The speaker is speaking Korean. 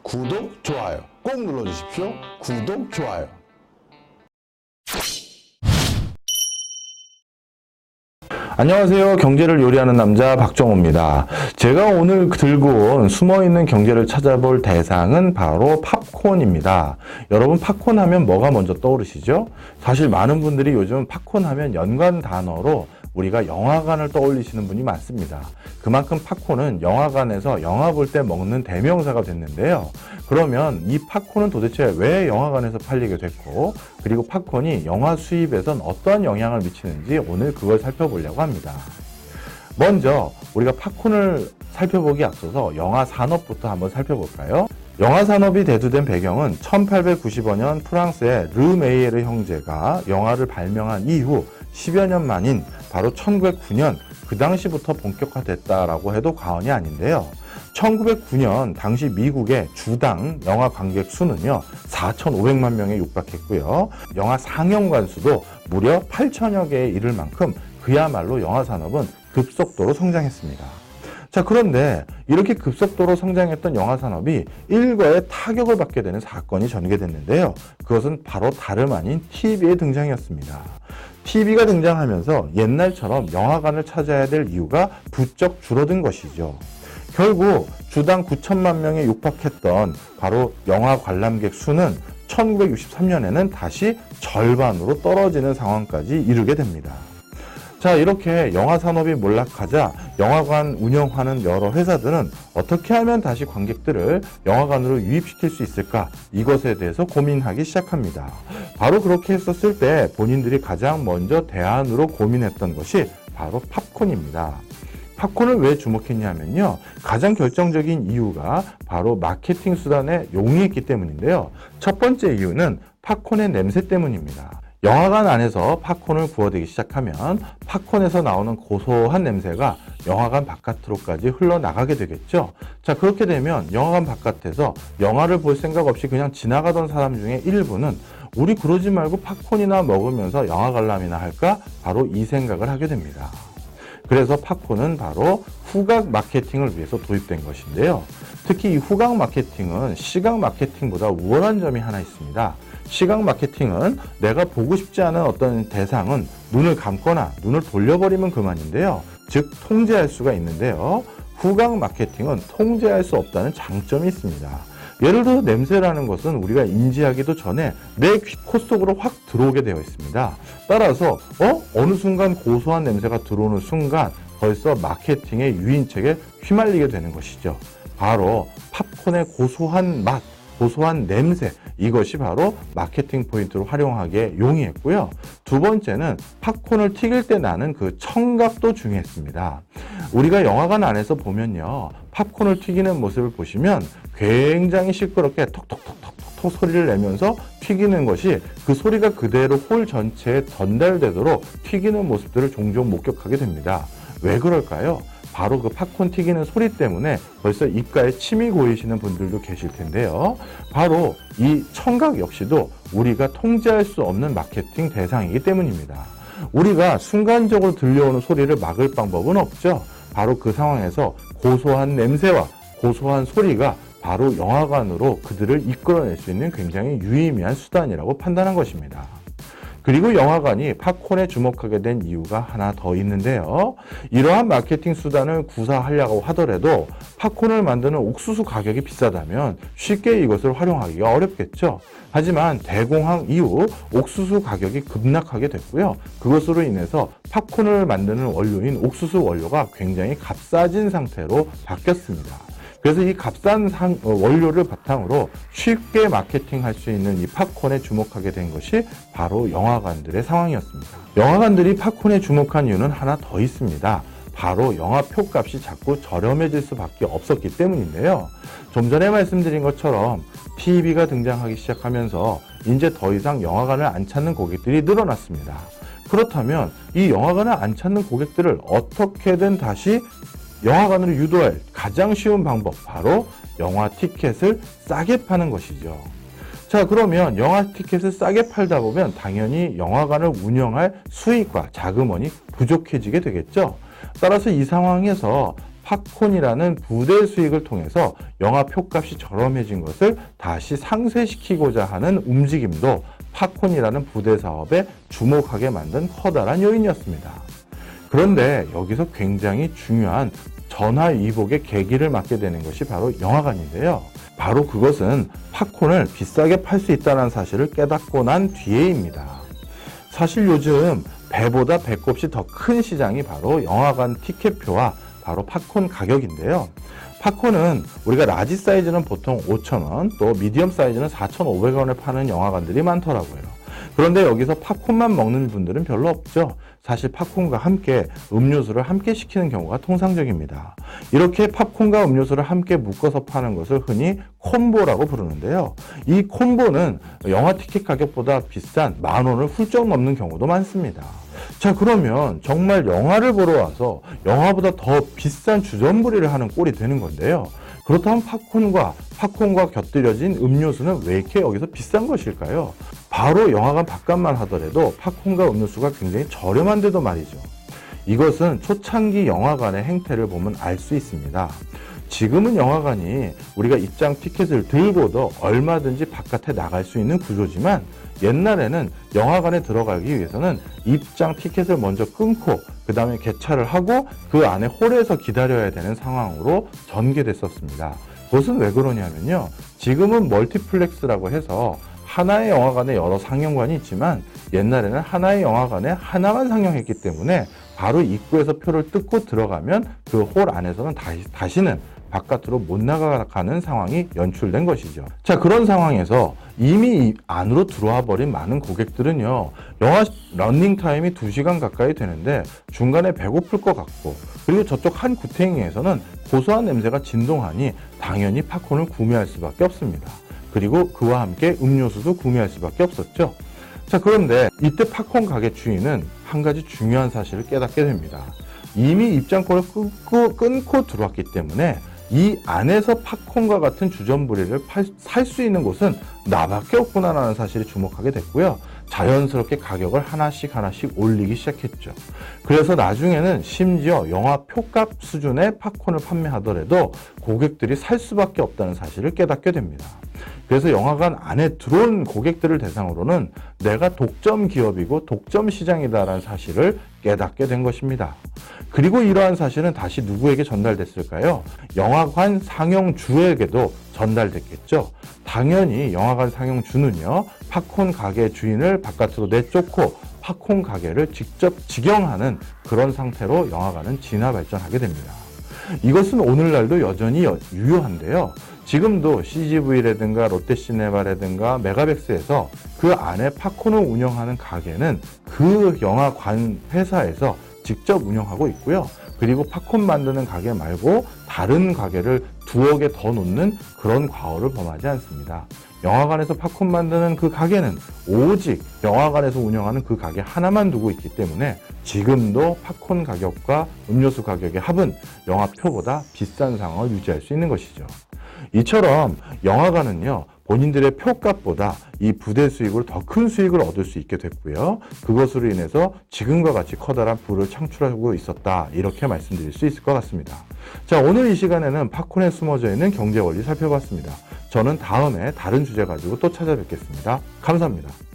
구독, 좋아요 꼭 눌러주십시오. 구독, 좋아요. 안녕하세요. 경제를 요리하는 남자 박정호입니다. 제가 오늘 들고 온 숨어있는 경제를 찾아볼 대상은 바로 팝콘입니다. 여러분, 팝콘 하면 뭐가 먼저 떠오르시죠? 사실 많은 분들이 요즘 팝콘 하면 연관 단어로 우리가 영화관을 떠올리시는 분이 많습니다. 그만큼 팝콘은 영화관에서 영화 볼 때 먹는 대명사가 됐는데요. 그러면 이 팝콘은 도대체 왜 영화관에서 팔리게 됐고, 그리고 팝콘이 영화 수입에선 어떠한 영향을 미치는지 오늘 그걸 살펴보려고 합니다. 먼저 우리가 팝콘을 살펴보기 앞서서 영화 산업부터 한번 살펴볼까요? 영화 산업이 대두된 배경은 1895년 프랑스의 르메이에르 형제가 영화를 발명한 이후 10여 년 만인 바로 1909년, 그 당시부터 본격화됐다라고 해도 과언이 아닌데요. 1909년 당시 미국의 주당 영화 관객 수는요 4,500만 명에 육박했고요. 영화 상영관 수도 무려 8천여 개에 이를 만큼 그야말로 영화 산업은 급속도로 성장했습니다. 자, 그런데 이렇게 급속도로 성장했던 영화 산업이 일거에 타격을 받게 되는 사건이 전개됐는데요. 그것은 바로 다름 아닌 TV의 등장이었습니다. TV가 등장하면서 옛날처럼 영화관을 찾아야 될 이유가 부쩍 줄어든 것이죠. 결국 주당 9천만 명에 육박했던 바로 영화 관람객 수는 1963년에는 다시 절반으로 떨어지는 상황까지 이르게 됩니다. 자, 이렇게 영화 산업이 몰락하자 영화관 운영하는 여러 회사들은 어떻게 하면 다시 관객들을 영화관으로 유입시킬 수 있을까? 이것에 대해서 고민하기 시작합니다. 바로 그렇게 했었을 때 본인들이 가장 먼저 대안으로 고민했던 것이 바로 팝콘입니다. 팝콘을 왜 주목했냐면요. 가장 결정적인 이유가 바로 마케팅 수단에 용이했기 때문인데요. 첫 번째 이유는 팝콘의 냄새 때문입니다. 영화관 안에서 팝콘을 구워대기 시작하면 팝콘에서 나오는 고소한 냄새가 영화관 바깥으로까지 흘러나가게 되겠죠. 자, 그렇게 되면 영화관 바깥에서 영화를 볼 생각 없이 그냥 지나가던 사람 중에 일부는 우리 그러지 말고 팝콘이나 먹으면서 영화 관람이나 할까? 바로 이 생각을 하게 됩니다. 그래서 팝콘은 바로 후각 마케팅을 위해서 도입된 것인데요. 특히 이 후각 마케팅은 시각 마케팅보다 우월한 점이 하나 있습니다. 시각 마케팅은 내가 보고 싶지 않은 어떤 대상은 눈을 감거나 눈을 돌려버리면 그만인데요. 즉 통제할 수가 있는데요. 후각 마케팅은 통제할 수 없다는 장점이 있습니다. 예를 들어 냄새라는 것은 우리가 인지하기도 전에 내 코 속으로 확 들어오게 되어 있습니다. 따라서 어느 순간 고소한 냄새가 들어오는 순간 벌써 마케팅의 유인책에 휘말리게 되는 것이죠. 바로 팝콘의 고소한 맛, 고소한 냄새, 이것이 바로 마케팅 포인트로 활용하기에 용이했고요. 두 번째는 팝콘을 튀길 때 나는 그 청각도 중요했습니다. 우리가 영화관 안에서 보면요, 팝콘을 튀기는 모습을 보시면 굉장히 시끄럽게 톡톡톡톡톡 소리를 내면서 튀기는 것이 그 소리가 그대로 홀 전체에 전달되도록 튀기는 모습들을 종종 목격하게 됩니다. 왜 그럴까요? 바로 그 팝콘 튀기는 소리 때문에 벌써 입가에 침이 고이시는 분들도 계실 텐데요. 바로 이 청각 역시도 우리가 통제할 수 없는 마케팅 대상이기 때문입니다. 우리가 순간적으로 들려오는 소리를 막을 방법은 없죠. 바로 그 상황에서 고소한 냄새와 고소한 소리가 바로 영화관으로 그들을 이끌어낼 수 있는 굉장히 유의미한 수단이라고 판단한 것입니다. 그리고 영화관이 팝콘에 주목하게 된 이유가 하나 더 있는데요. 이러한 마케팅 수단을 구사하려고 하더라도 팝콘을 만드는 옥수수 가격이 비싸다면 쉽게 이것을 활용하기가 어렵겠죠. 하지만 대공황 이후 옥수수 가격이 급락하게 됐고요. 그것으로 인해서 팝콘을 만드는 원료인 옥수수 원료가 굉장히 값싸진 상태로 바뀌었습니다. 그래서 이 값싼 원료를 바탕으로 쉽게 마케팅할 수 있는 이 팝콘에 주목하게 된 것이 바로 영화관들의 상황이었습니다. 영화관들이 팝콘에 주목한 이유는 하나 더 있습니다. 바로 영화 표값이 자꾸 저렴해질 수밖에 없었기 때문인데요. 좀 전에 말씀드린 것처럼 TV가 등장하기 시작하면서 이제 더 이상 영화관을 안 찾는 고객들이 늘어났습니다. 그렇다면 이 영화관을 안 찾는 고객들을 어떻게든 다시 영화관으로 유도할 가장 쉬운 방법, 바로 영화 티켓을 싸게 파는 것이죠. 자, 그러면 영화 티켓을 싸게 팔다 보면 당연히 영화관을 운영할 수익과 자금원이 부족해지게 되겠죠. 따라서 이 상황에서 팝콘이라는 부대 수익을 통해서 영화 표값이 저렴해진 것을 다시 상쇄시키고자 하는 움직임도 팝콘이라는 부대 사업에 주목하게 만든 커다란 요인이었습니다. 그런데 여기서 굉장히 중요한 전화위복의 계기를 맞게 되는 것이 바로 영화관인데요. 바로 그것은 팝콘을 비싸게 팔 수 있다는 사실을 깨닫고 난 뒤에입니다. 사실 요즘 배보다 배꼽이 더 큰 시장이 바로 영화관 티켓표와 바로 팝콘 가격인데요. 팝콘은 우리가 라지 사이즈는 보통 5,000원, 또 미디엄 사이즈는 4,500원에 파는 영화관들이 많더라고요. 그런데 여기서 팝콘만 먹는 분들은 별로 없죠. 사실 팝콘과 함께 음료수를 함께 시키는 경우가 통상적입니다. 이렇게 팝콘과 음료수를 함께 묶어서 파는 것을 흔히 콤보라고 부르는데요. 이 콤보는 영화 티켓 가격보다 비싼 10,000원을 훌쩍 넘는 경우도 많습니다. 자, 그러면 정말 영화를 보러 와서 영화보다 더 비싼 주전부리를 하는 꼴이 되는 건데요. 그렇다면 팝콘과 곁들여진 음료수는 왜 이렇게 여기서 비싼 것일까요? 바로 영화관 바깥만 하더라도 팝콘과 음료수가 굉장히 저렴한데도 말이죠. 이것은 초창기 영화관의 행태를 보면 알 수 있습니다. 지금은 영화관이 우리가 입장 티켓을 들고도 얼마든지 바깥에 나갈 수 있는 구조지만, 옛날에는 영화관에 들어가기 위해서는 입장 티켓을 먼저 끊고 그 다음에 개차를 하고 그 안에 홀에서 기다려야 되는 상황으로 전개됐었습니다. 그것은 왜 그러냐면요, 지금은 멀티플렉스라고 해서 하나의 영화관에 여러 상영관이 있지만 옛날에는 하나의 영화관에 하나만 상영했기 때문에 바로 입구에서 표를 뜯고 들어가면 그 홀 안에서는 다시는 바깥으로 못 나가는 상황이 연출된 것이죠. 자, 그런 상황에서 이미 안으로 들어와 버린 많은 고객들은요, 영화 러닝타임이 2시간 가까이 되는데 중간에 배고플 것 같고, 그리고 저쪽 한 구탱이에서는 고소한 냄새가 진동하니 당연히 팝콘을 구매할 수밖에 없습니다. 그리고 그와 함께 음료수도 구매할 수밖에 없었죠. 자, 그런데 이때 팝콘 가게 주인은 한 가지 중요한 사실을 깨닫게 됩니다. 이미 입장권을 끊고 들어왔기 때문에 이 안에서 팝콘과 같은 주전부리를 살 수 있는 곳은 나밖에 없구나라는 사실에 주목하게 됐고요. 자연스럽게 가격을 하나씩 올리기 시작했죠. 그래서 나중에는 심지어 영화 표값 수준의 팝콘을 판매하더라도 고객들이 살 수밖에 없다는 사실을 깨닫게 됩니다. 그래서 영화관 안에 들어온 고객들을 대상으로는 내가 독점 기업이고 독점 시장이다라는 사실을 깨닫게 된 것입니다. 그리고 이러한 사실은 다시 누구에게 전달됐을까요? 영화관 상영주에게도 전달됐겠죠. 당연히 영화관 상영주는요, 팝콘 가게 주인을 바깥으로 내쫓고 팝콘 가게를 직접 직영하는 그런 상태로 영화관은 진화 발전하게 됩니다. 이것은 오늘날도 여전히 유효한데요. 지금도 CGV라든가 롯데시네마라든가 메가백스에서 그 안에 팝콘을 운영하는 가게는 그 영화관 회사에서 직접 운영하고 있고요. 그리고 팝콘 만드는 가게 말고 다른 가게를 두어 개 더 놓는 그런 과오를 범하지 않습니다. 영화관에서 팝콘 만드는 그 가게는 오직 영화관에서 운영하는 그 가게 하나만 두고 있기 때문에 지금도 팝콘 가격과 음료수 가격의 합은 영화표보다 비싼 상황을 유지할 수 있는 것이죠. 이처럼 영화관은요, 본인들의 표값보다 이 부대 수익으로 더 큰 수익을 얻을 수 있게 됐고요. 그것으로 인해서 지금과 같이 커다란 부를 창출하고 있었다, 이렇게 말씀드릴 수 있을 것 같습니다. 자, 오늘 이 시간에는 팝콘에 숨어져 있는 경제 원리 살펴봤습니다. 저는 다음에 다른 주제 가지고 또 찾아뵙겠습니다. 감사합니다.